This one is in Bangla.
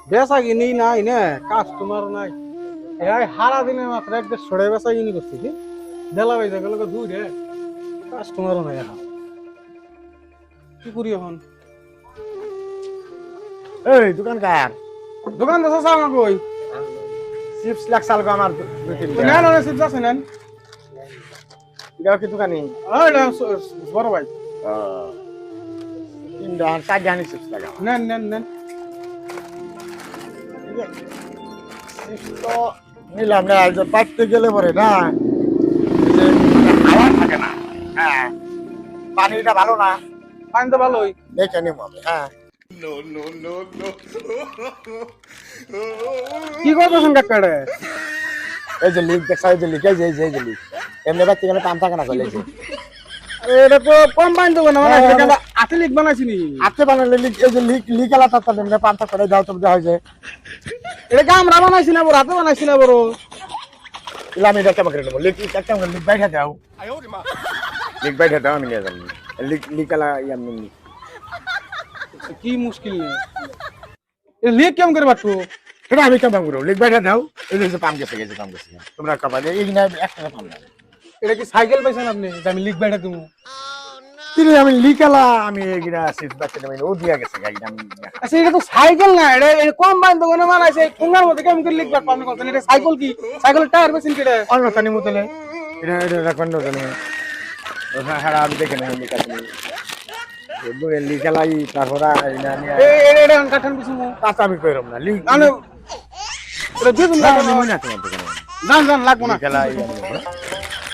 বেচা কিনি নাই নে কাস্টমার নাই এই হারা দিনে মাত্র একটা ছড়ে বেচা কিনি করছি কি দেলা বাইজা গেল দুই রে কাস্টমারও নাই এখন কি করি এখন এই দোকান কার দোকান তো চাচা আমার কই চিপস লাগছাল গো আমার দুই তিনটা না না চিপস আছে নেন এটাও কি দোকানি ওই না বড় ভাই তিনটা চার জানি চিপস লাগা নেন নেন নেন চিপস তো নিলাম না যে পাইতে গেলে পরে না এই যে খাওয়া থাকে না হ্যাঁ পানিটা ভালো না পানি তো ভালোই দেখে নিব আমি হ্যাঁ কি করতেছেন কাকাড়ে এই যে লিক দেখা এই যে লিক এই যে লিক এমনি বাচ্চা গেলে পাম থাকে না চলে এটা তো কম পানি দেবো না মানে সেখানে আতে লিখ বানাইছি নি হাতে বানালে লিক এই যে লিক এলা তার এমনি পাম থাকে করে দাও তো দেওয়া হয় যে এটা আমরা বানাইছি না বড় হাতে বানাইছি না বড় ইলা আমি দেখতে পারি নেব লিক একটা লিক বাইরে দাও লিক বাইরে দাও আমি নিয়ে যাবো লিক এলা ইয়ামনি কি মুশকিল নেই লিখ কেমন করে বাটু সেটা আমি কেমন করবো লিক বাইরে দাও এই যে পাম গেছে তোমরা কপালে এই না একটা পাম না এটা কি সাইকেল পাইছেন আপনি যে আমি লিখ বাইটা দেবো তিনি আমি লিক এলা আমি এগিরা সিট বাচ্চা দেব ও দিয়া গেছে গাড়িটা আমি আচ্ছা এটা তো সাইকেল না এটা কম পানি দেবো না বানাইছে ঠুঙ্গার মধ্যে কেমন করে লিখ বাট আপনি বলছেন এটা সাইকেল কি সাইকেলের টায়ার বেশিন কেটে অন্য তানি মতলে এটা রাখবেন না জানি হ্যাঁ আমি দেখে না লিক আছে লিক এলাই তারপরে এটা কাঠান পিছু কাঁচা আমি কইরম না লিক মানে এটা দুই দিন না তোমার দোকানে জান জান লাগবো না লিক এলাই